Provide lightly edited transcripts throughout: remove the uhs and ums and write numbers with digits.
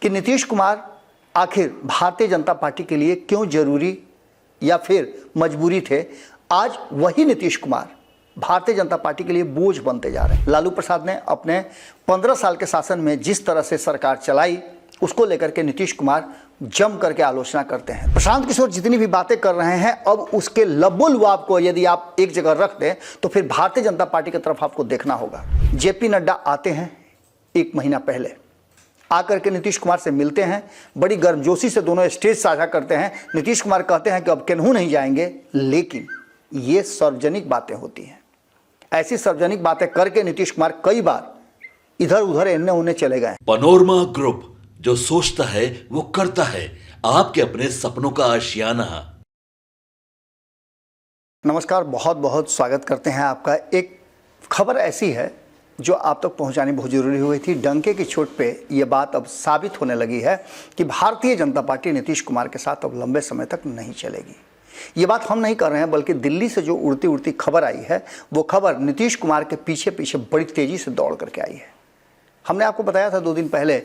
कि नीतीश कुमार आखिर भारतीय जनता पार्टी के लिए क्यों जरूरी या फिर मजबूरी थे। आज वही नीतीश कुमार भारतीय जनता पार्टी के लिए बोझ बनते जा रहे हैं। लालू प्रसाद ने अपने 15 साल के शासन में जिस तरह से सरकार चलाई उसको लेकर के नीतीश कुमार जम करके आलोचना करते हैं। प्रशांत किशोर जितनी भी बातें कर रहे हैं, अब उसके लबो-लुआब को यदि आप एक जगह रख दें तो फिर भारतीय जनता पार्टी की तरफ आपको देखना होगा। जेपी नड्डा आते हैं 1 महीना पहले, आकर के नीतीश कुमार से मिलते हैं, बड़ी गर्मजोशी से दोनों स्टेज साझा करते हैं। नीतीश कुमार कहते हैं कि अब केनहू नहीं जाएंगे, लेकिन ये सार्वजनिक बातें होती हैं। ऐसी सार्वजनिक बातें करके नीतीश कुमार कई बार इधर उधर इन्ने उन्ने चले गए। पनोरमा ग्रुप, जो सोचता है वो करता है, आपके अपने सपनों का आशियाना। नमस्कार, बहुत बहुत स्वागत करते हैं आपका। एक खबर ऐसी है जो आप तक पहुंचानी बहुत जरूरी हुई थी। डंके की चोट पे ये बात अब साबित होने लगी है कि भारतीय जनता पार्टी नीतीश कुमार के साथ अब लंबे समय तक नहीं चलेगी। ये बात हम नहीं कर रहे हैं, बल्कि दिल्ली से जो उड़ती उड़ती खबर आई है वो खबर नीतीश कुमार के पीछे पीछे बड़ी तेजी से दौड़ करके आई है। हमने आपको बताया था 2 दिन पहले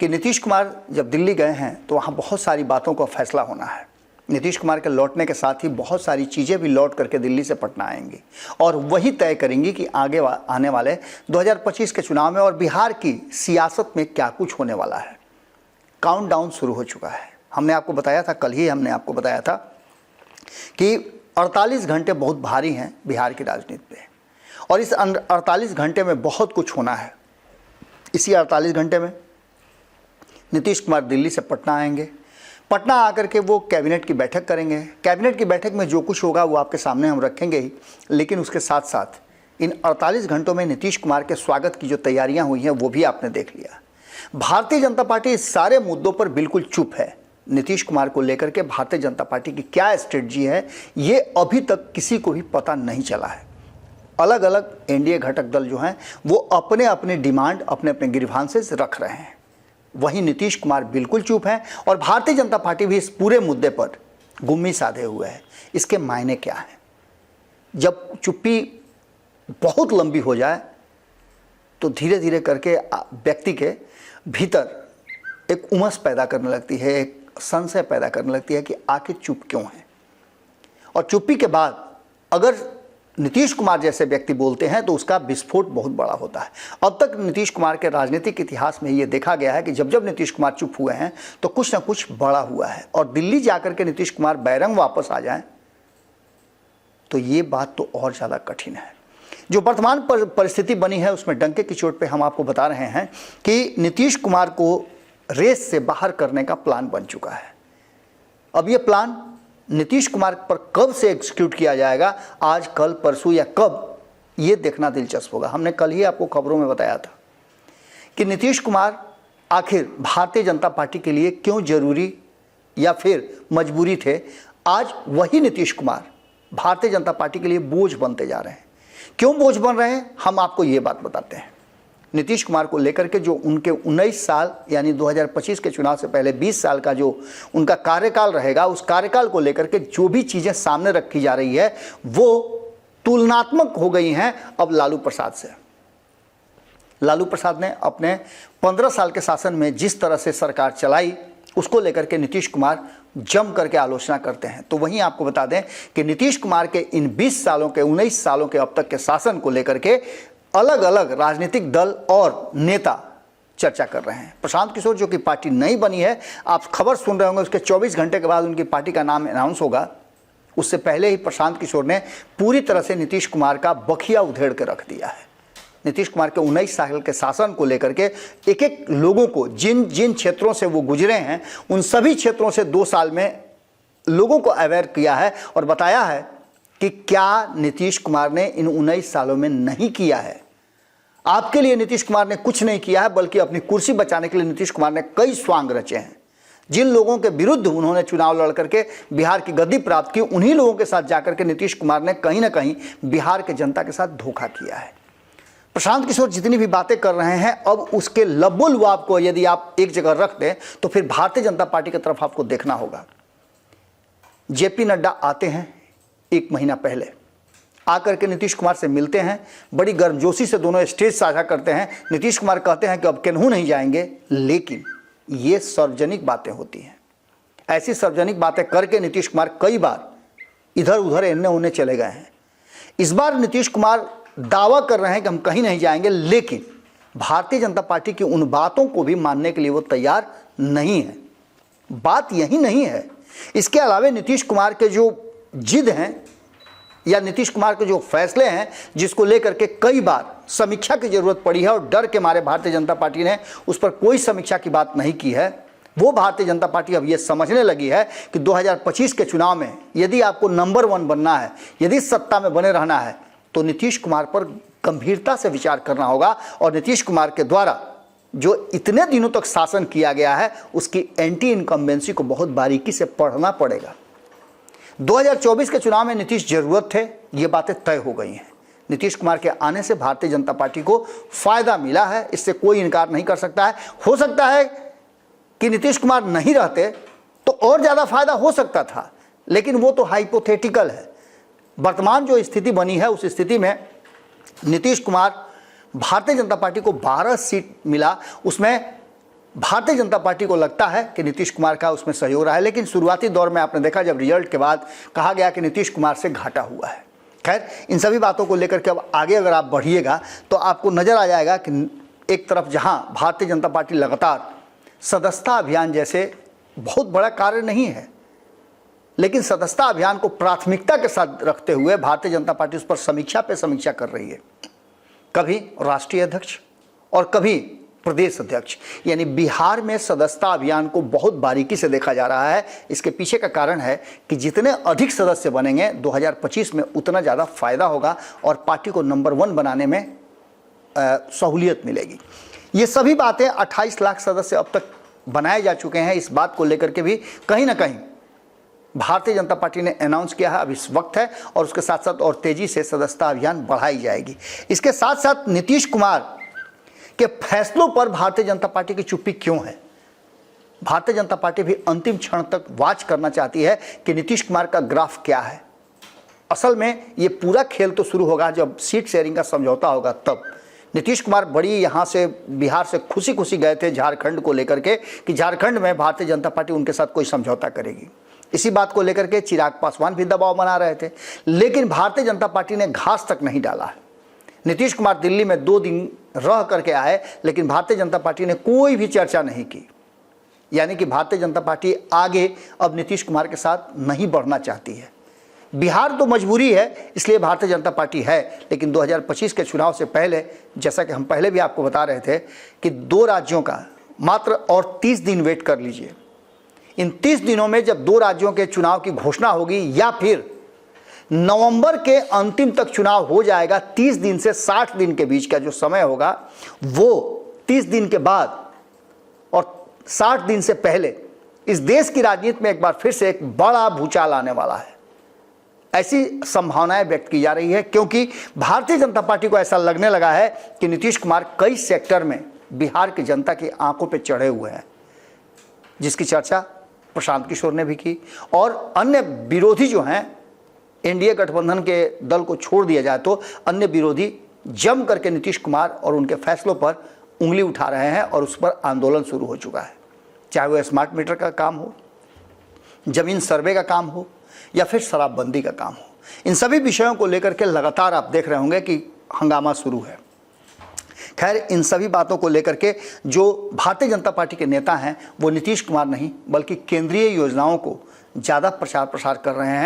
कि नीतीश कुमार जब दिल्ली गए हैं तो वहाँ बहुत सारी बातों का फैसला होना है। नीतीश कुमार के लौटने के साथ ही बहुत सारी चीज़ें भी लौट करके दिल्ली से पटना आएंगी और वही तय करेंगी कि आगे आने वाले 2025 के चुनाव में और बिहार की सियासत में क्या कुछ होने वाला है। काउंटडाउन शुरू हो चुका है। हमने आपको बताया था, कल ही हमने आपको बताया था कि 48 घंटे बहुत भारी हैं बिहार की राजनीति पे, और इस 48 घंटे में बहुत कुछ होना है। इसी 48 घंटे में नीतीश कुमार दिल्ली से पटना आएंगे। पटना आकर के वो कैबिनेट की बैठक करेंगे। कैबिनेट की बैठक में जो कुछ होगा वो आपके सामने हम रखेंगे ही, लेकिन उसके साथ साथ इन 48 घंटों में नीतीश कुमार के स्वागत की जो तैयारियां हुई हैं वो भी आपने देख लिया। भारतीय जनता पार्टी इस सारे मुद्दों पर बिल्कुल चुप है। नीतीश कुमार को लेकर के भारतीय जनता पार्टी की क्या स्ट्रेटजी है ये अभी तक किसी को भी पता नहीं चला है। अलग अलग एनडीए घटक दल जो हैं वो अपने अपने डिमांड, अपने अपने ग्रीवांसेस रख रहे हैं। वहीं नीतीश कुमार बिल्कुल चुप हैं और भारतीय जनता पार्टी भी इस पूरे मुद्दे पर गुम्मी साधे हुए है। इसके मायने क्या हैं? जब चुप्पी बहुत लंबी हो जाए तो धीरे धीरे करके व्यक्ति के भीतर एक उमस पैदा करने लगती है, एक संशय पैदा करने लगती है कि आखिर चुप क्यों है। और चुप्पी के बाद अगर नीतीश कुमार जैसे व्यक्ति बोलते हैं तो उसका विस्फोट बहुत बड़ा होता है। अब तक नीतीश कुमार के राजनीतिक इतिहास में ये देखा गया है कि जब जब नीतीश कुमार चुप हुए हैं तो कुछ ना कुछ बड़ा हुआ है, और दिल्ली जाकर के नीतीश कुमार बैरंग वापस आ जाएं तो ये बात तो और ज़्यादा कठिन है। जो वर्तमान परिस्थिति बनी है उसमें डंके की चोट पे हम आपको बता रहे हैं कि नीतीश कुमार को रेस से बाहर करने का प्लान बन चुका है। अब ये प्लान नीतीश कुमार पर कब से एग्जीक्यूट किया जाएगा, आज, कल, परसों या कब, ये देखना दिलचस्प होगा। हमने कल ही आपको खबरों में बताया था कि नीतीश कुमार आखिर भारतीय जनता पार्टी के लिए क्यों जरूरी या फिर मजबूरी थे। आज वही नीतीश कुमार भारतीय जनता पार्टी के लिए बोझ बनते जा रहे हैं। क्यों बोझ बन रहे हैं, हम आपको ये बात बताते हैं। नीतीश कुमार को लेकर के जो उनके 19 साल यानी 2025 के चुनाव से पहले 20 साल का जो उनका कार्यकाल रहेगा, उस कार्यकाल को लेकर के जो भी चीज़ें सामने रखी जा रही है वो तुलनात्मक हो गई हैं अब लालू प्रसाद से। लालू प्रसाद ने अपने 15 साल के शासन में जिस तरह से सरकार चलाई उसको लेकर के नीतीश कुमार जम करके आलोचना करते हैं। तो वहीं आपको बता दें कि नीतीश कुमार के इन 20 सालों के 19 सालों के अब तक के शासन को लेकर के अलग अलग राजनीतिक दल और नेता चर्चा कर रहे हैं। प्रशांत किशोर जो कि पार्टी नहीं बनी है, आप खबर सुन रहे होंगे, उसके 24 घंटे के बाद उनकी पार्टी का नाम अनाउंस होगा। उससे पहले ही प्रशांत किशोर ने पूरी तरह से नीतीश कुमार का बखिया उधेड़ के रख दिया है। नीतीश कुमार के 19 साल के शासन को लेकर के एक एक लोगों को, जिन जिन क्षेत्रों से वो गुजरे हैं उन सभी क्षेत्रों से 2 साल में लोगों को अवेयर किया है और बताया है कि क्या नीतीश कुमार ने इन 19 सालों में नहीं किया है। आपके लिए नीतीश कुमार ने कुछ नहीं किया है, बल्कि अपनी कुर्सी बचाने के लिए नीतीश कुमार ने कई स्वांग रचे हैं। जिन लोगों के विरुद्ध उन्होंने चुनाव लड़ करके बिहार की गद्दी प्राप्त की, उन्हीं लोगों के साथ जाकर के नीतीश कुमार ने कहीं ना कहीं बिहार के जनता के साथ धोखा किया है। प्रशांत किशोर जितनी भी बातें कर रहे हैं, अब उसके लबो-लुआब को यदि आप एक जगह रख दें तो फिर भारतीय जनता पार्टी की तरफ आपको देखना होगा। जेपी नड्डा आते हैं 1 महीना पहले, आकर के नीतीश कुमार से मिलते हैं, बड़ी गर्मजोशी से दोनों स्टेज साझा करते हैं। नीतीश कुमार कहते हैं कि अब केनहू नहीं जाएंगे, लेकिन ये सार्वजनिक बातें होती हैं। ऐसी सार्वजनिक बातें करके नीतीश कुमार कई बार इधर उधर इन्ने उन्ने चले गए हैं। इस बार नीतीश कुमार दावा कर रहे हैं कि हम कहीं नहीं जाएंगे, लेकिन भारतीय जनता पार्टी की उन बातों को भी मानने के लिए वो तैयार नहीं है। बात यही नहीं है, इसके अलावा नीतीश कुमार के जो जिद हैं या नीतीश कुमार के जो फैसले हैं, जिसको लेकर के कई बार समीक्षा की जरूरत पड़ी है और डर के मारे भारतीय जनता पार्टी ने उस पर कोई समीक्षा की बात नहीं की है, वो भारतीय जनता पार्टी अब ये समझने लगी है कि 2025 के चुनाव में यदि आपको नंबर 1 बनना है, यदि सत्ता में बने रहना है, तो नीतीश कुमार पर गंभीरता से विचार करना होगा और नीतीश कुमार के द्वारा जो इतने दिनों तक शासन किया गया है उसकी एंटी इनकम्बेंसी को बहुत बारीकी से पढ़ना पड़ेगा। 2024 के चुनाव में नीतीश जरूरत थे, ये बातें तय हो गई हैं। नीतीश कुमार के आने से भारतीय जनता पार्टी को फायदा मिला है, इससे कोई इनकार नहीं कर सकता है। हो सकता है कि नीतीश कुमार नहीं रहते तो और ज़्यादा फायदा हो सकता था, लेकिन वो तो हाइपोथेटिकल है। वर्तमान जो स्थिति बनी है उस स्थिति में नीतीश कुमार, भारतीय जनता पार्टी को 12 सीट मिला, उसमें भारतीय जनता पार्टी को लगता है कि नीतीश कुमार का उसमें सहयोग रहा है, लेकिन शुरुआती दौर में आपने देखा जब रिजल्ट के बाद कहा गया कि नीतीश कुमार से घाटा हुआ है। खैर, इन सभी बातों को लेकर के अब आगे अगर आप बढ़िएगा तो आपको नजर आ जाएगा कि एक तरफ जहां भारतीय जनता पार्टी लगातार सदस्यता अभियान जैसे बहुत बड़ा कार्य नहीं है, लेकिन सदस्यता अभियान को प्राथमिकता के साथ रखते हुए भारतीय जनता पार्टी उस पर समीक्षा पे समीक्षा कर रही है। कभी राष्ट्रीय अध्यक्ष और कभी प्रदेश अध्यक्ष, यानी बिहार में सदस्यता अभियान को बहुत बारीकी से देखा जा रहा है। इसके पीछे का कारण है कि जितने अधिक सदस्य बनेंगे 2025 में उतना ज़्यादा फायदा होगा और पार्टी को नंबर 1 बनाने में सहूलियत मिलेगी। ये सभी बातें 28 लाख सदस्य अब तक बनाए जा चुके हैं। इस बात को लेकर के भी कहीं ना कहीं भारतीय जनता पार्टी ने अनाउंस किया है, अब इस वक्त है और उसके साथ साथ और तेजी से सदस्यता अभियान बढ़ाई जाएगी। इसके साथ साथ नीतीश कुमार के फैसलों पर भारतीय जनता पार्टी की चुप्पी क्यों है? भारतीय जनता पार्टी भी अंतिम क्षण तक वॉच करना चाहती है कि नीतीश कुमार का ग्राफ क्या है। असल में ये पूरा खेल तो शुरू होगा जब सीट शेयरिंग का समझौता होगा, तब नीतीश कुमार बड़ी यहाँ से बिहार से खुशी खुशी गए थे झारखंड को लेकर के कि झारखंड में भारतीय जनता पार्टी उनके साथ कोई समझौता करेगी। इसी बात को लेकर के चिराग पासवान भी दबाव बना रहे थे, लेकिन भारतीय जनता पार्टी ने घास तक नहीं डाला है। नीतीश कुमार दिल्ली में 2 दिन रह करके आए, लेकिन भारतीय जनता पार्टी ने कोई भी चर्चा नहीं की। यानी कि भारतीय जनता पार्टी आगे अब नीतीश कुमार के साथ नहीं बढ़ना चाहती है। बिहार तो मजबूरी है, इसलिए भारतीय जनता पार्टी है, लेकिन 2025 के चुनाव से पहले, जैसा कि हम पहले भी आपको बता रहे थे कि 2 राज्यों का मात्र और 30 दिन वेट कर लीजिए। इन 30 दिनों में जब 2 राज्यों के चुनाव की घोषणा होगी या फिर नवंबर के अंतिम तक चुनाव हो जाएगा, 30 दिन से 60 दिन के बीच का जो समय होगा, वो 30 दिन के बाद और 60 दिन से पहले इस देश की राजनीति में एक बार फिर से एक बड़ा भूचाल आने वाला है। ऐसी संभावनाएं व्यक्त की जा रही है, क्योंकि भारतीय जनता पार्टी को ऐसा लगने लगा है कि नीतीश कुमार कई सेक्टर में बिहार की जनता की आंखों पर चढ़े हुए हैं, जिसकी चर्चा प्रशांत किशोर ने भी की और अन्य विरोधी जो हैं, एनडीए गठबंधन के दल को छोड़ दिया जाए तो अन्य विरोधी जम करके नीतीश कुमार और उनके फैसलों पर उंगली उठा रहे हैं और उस पर आंदोलन शुरू हो चुका है। चाहे वो स्मार्ट मीटर का काम हो, जमीन सर्वे का काम हो या फिर शराबबंदी का काम हो, इन सभी विषयों को लेकर के लगातार आप देख रहे होंगे कि हंगामा शुरू है। खैर, इन सभी बातों को लेकर के जो भारतीय जनता पार्टी के नेता हैं वो नीतीश कुमार नहीं बल्कि केंद्रीय योजनाओं को ज़्यादा प्रचारित कर रहे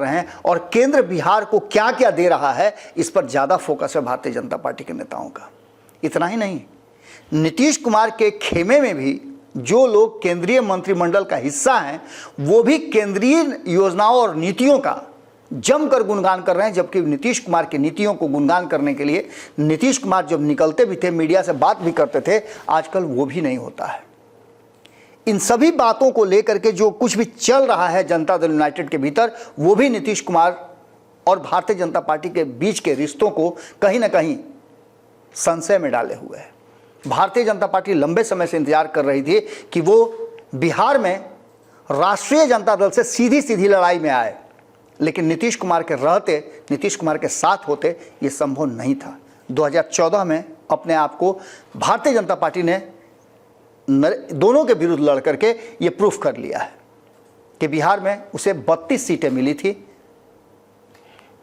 हैं और केंद्र बिहार को क्या क्या दे रहा है इस पर ज़्यादा फोकस है भारतीय जनता पार्टी के नेताओं का। इतना ही नहीं, नीतीश कुमार के खेमे में भी जो लोग केंद्रीय मंत्रिमंडल का हिस्सा हैं वो भी केंद्रीय योजनाओं और नीतियों का जमकर गुणगान कर रहे हैं, जबकि नीतीश कुमार की नीतियों को गुणगान करने के लिए नीतीश कुमार जब निकलते भी थे, मीडिया से बात भी करते थे, आजकल वो भी नहीं होता है। इन सभी बातों को लेकर के जो कुछ भी चल रहा है जनता दल यूनाइटेड के भीतर, वो भी नीतीश कुमार और भारतीय जनता पार्टी के बीच के रिश्तों को कहीं ना कहीं संशय में डाले हुए है। भारतीय जनता पार्टी लंबे समय से इंतजार कर रही थी कि वो बिहार में राष्ट्रीय जनता दल से सीधी लड़ाई में आए, लेकिन नीतीश कुमार के रहते, नीतीश कुमार के साथ होते ये संभव नहीं था। 2014 में अपने आप को भारतीय जनता पार्टी ने दोनों के विरुद्ध लड़ करके ये प्रूफ कर लिया है कि बिहार में उसे 32 सीटें मिली थी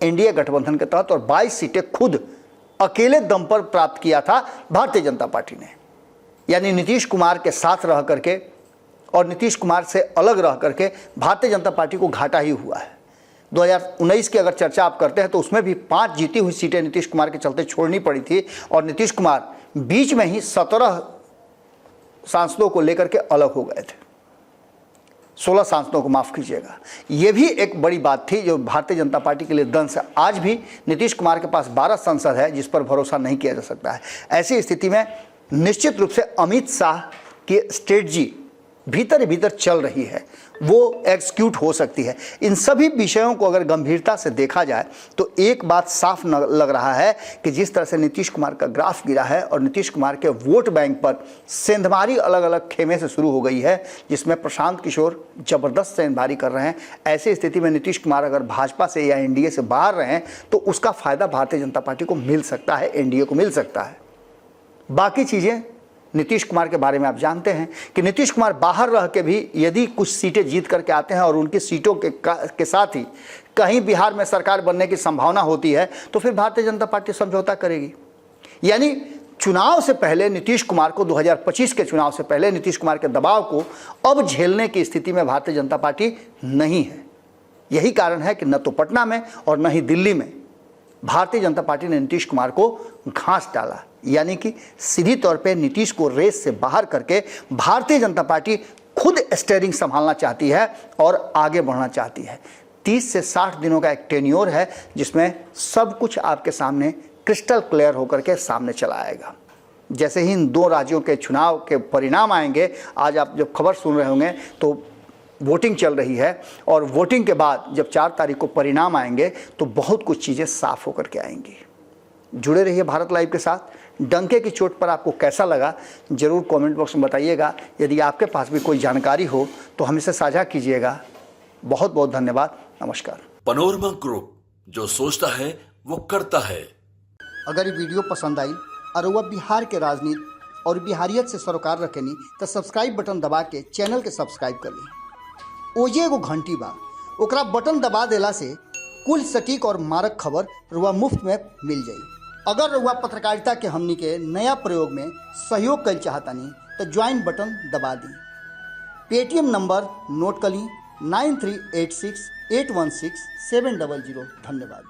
एनडीए गठबंधन के तहत और 22 सीटें खुद अकेले दम पर प्राप्त किया था भारतीय जनता पार्टी ने। यानी नीतीश कुमार के साथ रह करके और नीतीश कुमार से अलग रह करके भारतीय जनता पार्टी को घाटा ही हुआ है। 2019 की अगर चर्चा आप करते हैं तो उसमें भी 5 जीती हुई सीटें नीतीश कुमार के चलते छोड़नी पड़ी थी और नीतीश कुमार बीच में ही 17 सांसदों को लेकर के अलग हो गए थे, 16 सांसदों को माफ़ कीजिएगा। ये भी एक बड़ी बात थी जो भारतीय जनता पार्टी के लिए दंश है। आज भी नीतीश कुमार के पास 12 सांसद है जिस पर भरोसा नहीं किया जा सकता है। ऐसी स्थिति में निश्चित रूप से अमित शाह की स्ट्रेटजी भीतर ही भीतर चल रही है, वो एग्जीक्यूट हो सकती है। इन सभी विषयों को अगर गंभीरता से देखा जाए तो एक बात साफ लग रहा है कि जिस तरह से नीतीश कुमार का ग्राफ गिरा है और नीतीश कुमार के वोट बैंक पर सेंधमारी अलग अलग खेमे से शुरू हो गई है, जिसमें प्रशांत किशोर जबरदस्त सेंधमारी कर रहे हैं। ऐसी स्थिति में नीतीश कुमार अगर भाजपा से या एनडीए से बाहर रहें तो उसका फायदा भारतीय जनता पार्टी को मिल सकता है, एनडीए को मिल सकता है। बाकी चीज़ें नीतीश कुमार के बारे में आप जानते हैं कि नीतीश कुमार बाहर रह के भी यदि कुछ सीटें जीत करके आते हैं और उनकी सीटों के साथ ही कहीं बिहार में सरकार बनने की संभावना होती है तो फिर भारतीय जनता पार्टी समझौता करेगी। यानी चुनाव से पहले नीतीश कुमार को 2025 के चुनाव से पहले नीतीश कुमार के दबाव को अब झेलने की स्थिति में भारतीय जनता पार्टी नहीं है। यही कारण है कि न तो पटना में और न ही दिल्ली में भारतीय जनता पार्टी ने नीतीश कुमार को घास डाला। यानी कि सीधी तौर पे नीतीश को रेस से बाहर करके भारतीय जनता पार्टी खुद स्टीयरिंग संभालना चाहती है और आगे बढ़ना चाहती है। 30 से 60 दिनों का एक टेन्योर है जिसमें सब कुछ आपके सामने क्रिस्टल क्लियर होकर के सामने चला आएगा। जैसे ही इन 2 राज्यों के चुनाव के परिणाम आएंगे, आज आप जब खबर सुन रहे होंगे तो वोटिंग चल रही है और वोटिंग के बाद जब 4 तारीख को परिणाम आएंगे तो बहुत कुछ चीज़ें साफ होकर के आएंगी। जुड़े रहिए भारत लाइव के साथ। डंके की चोट पर आपको कैसा लगा जरूर कमेंट बॉक्स में बताइएगा। यदि आपके पास भी कोई जानकारी हो तो हम इसे साझा कीजिएगा। बहुत बहुत धन्यवाद। नमस्कार। पनोरमा ग्रुप, जो सोचता है वो करता है। अगर ये वीडियो पसंद आई और वह बिहार के राजनीति और बिहारियत से सरोकार रखेनी तो सब्सक्राइब बटन दबा के चैनल के सब्सक्राइब कर ली। ओजे एगो घंटी बा, ओकरा बटन दबा देला से कुल सटीक और मारक खबर रुआ मुफ्त में मिल जाई। अगर रुआ पत्रकारिता के हमनी के नया प्रयोग में सहयोग कर चाहतानी तो ज्वाइन बटन दबा दी। पेटीएम नंबर नोट कर ली 9386816700। धन्यवाद।